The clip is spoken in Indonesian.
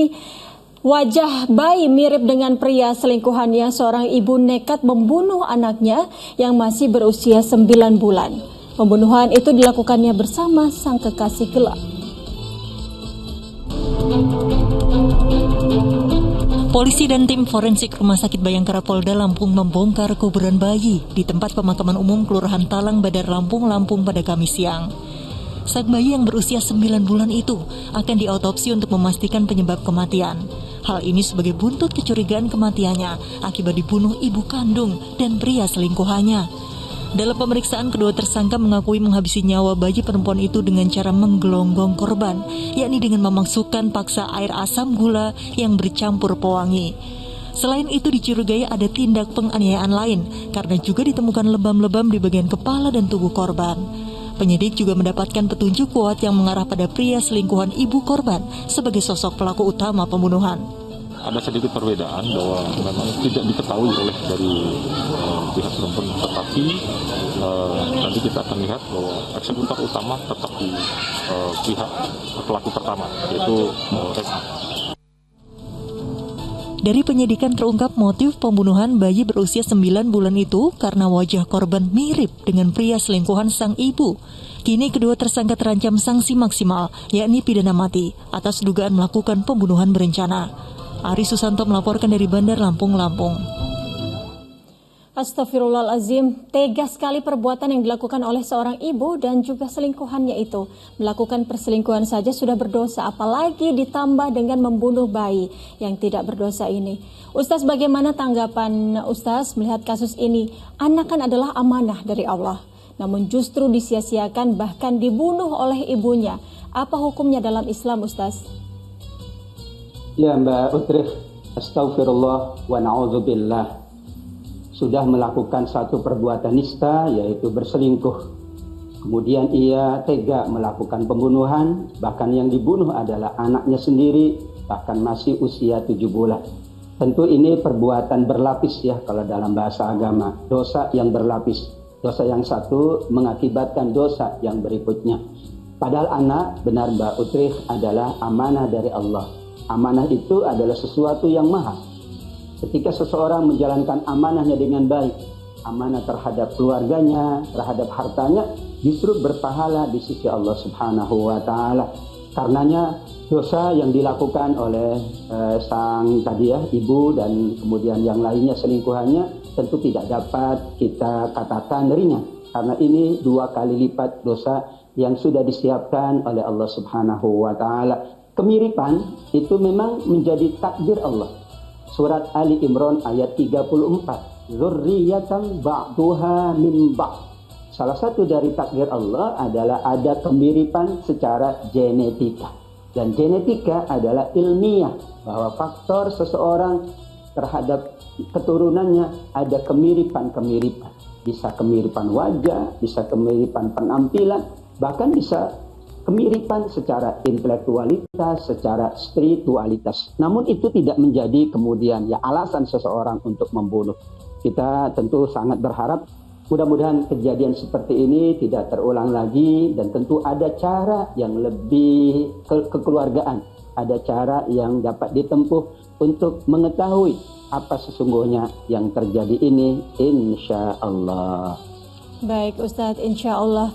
ini wajah bayi mirip dengan pria selingkuhannya. Seorang ibu nekat membunuh anaknya yang masih berusia 9 bulan. Pembunuhan itu dilakukannya bersama sang kekasih gelap. Polisi dan tim forensik Rumah Sakit Bayangkara Polda Lampung membongkar kuburan bayi di tempat pemakaman umum Kelurahan Talang, Badar Lampung, Lampung pada Kamis siang. Sang bayi yang berusia 9 bulan itu akan diautopsi untuk memastikan penyebab kematian. Hal ini sebagai buntut kecurigaan kematiannya akibat dibunuh ibu kandung dan pria selingkuhannya. Dalam pemeriksaan, kedua tersangka mengakui menghabisi nyawa bayi perempuan itu dengan cara menggelonggong korban, yakni dengan memasukkan paksa air asam gula yang bercampur pewangi. Selain itu dicurigai ada tindak penganiayaan lain karena juga ditemukan lebam-lebam di bagian kepala dan tubuh korban. Penyidik juga mendapatkan petunjuk kuat yang mengarah pada pria selingkuhan ibu korban sebagai sosok pelaku utama pembunuhan. Ada sedikit perbedaan bahwa memang tidak diketahui oleh dari pihak perempuan, tetapi nanti kita akan lihat bahwa eksekutor utama tetap di pihak pelaku pertama, yaitu Retno. Dari penyidikan terungkap motif pembunuhan bayi berusia 9 bulan itu karena wajah korban mirip dengan pria selingkuhan sang ibu. Kini kedua tersangka terancam sanksi maksimal, yakni pidana mati atas dugaan melakukan pembunuhan berencana. Ari Susanto melaporkan dari Bandar Lampung, Lampung. Astagfirullahalazim, tega sekali perbuatan yang dilakukan oleh seorang ibu dan juga selingkuhannya itu. Melakukan perselingkuhan saja sudah berdosa, apalagi ditambah dengan membunuh bayi yang tidak berdosa ini. Ustaz, bagaimana tanggapan Ustaz melihat kasus ini? Anak kan adalah amanah dari Allah, namun justru disia-siakan bahkan dibunuh oleh ibunya. Apa hukumnya dalam Islam, Ustaz? Ya Mbak Utrih, astagfirullah wa na'udzubillah. Sudah melakukan satu perbuatan nista, yaitu berselingkuh. Kemudian ia tega melakukan pembunuhan, bahkan yang dibunuh adalah anaknya sendiri, bahkan masih usia 7 bulan. Tentu ini perbuatan berlapis ya kalau dalam bahasa agama. Dosa yang berlapis. Dosa yang satu mengakibatkan dosa yang berikutnya. Padahal anak, benar Mbak Utrih, adalah amanah dari Allah. Amanah itu adalah sesuatu yang mahal. Ketika seseorang menjalankan amanahnya dengan baik, amanah terhadap keluarganya, terhadap hartanya, justru berpahala di sisi Allah Subhanahu wa Ta'ala. Karenanya dosa yang dilakukan oleh sang tadi ya, ibu dan kemudian yang lainnya selingkuhannya tentu tidak dapat kita katakan ringan, karena ini 2 kali lipat dosa yang sudah disiapkan oleh Allah Subhanahu wa Ta'ala. Kemiripan itu memang menjadi takdir Allah. Surat Ali Imran ayat 34. Dzurriyyatan ba'duha min ba'd. Salah satu dari takdir Allah adalah ada kemiripan secara genetika. Dan genetika adalah ilmiah, bahwa faktor seseorang terhadap keturunannya ada kemiripan-kemiripan. Bisa kemiripan wajah, bisa kemiripan penampilan, bahkan bisa kemiripan secara intelektualitas, secara spiritualitas. Namun itu tidak menjadi kemudian ya alasan seseorang untuk membunuh. Kita tentu sangat berharap mudah-mudahan kejadian seperti ini tidak terulang lagi, dan tentu ada cara yang lebih kekeluargaan, ada cara yang dapat ditempuh untuk mengetahui apa sesungguhnya yang terjadi ini, insya Allah. Baik Ustadz, insya Allah.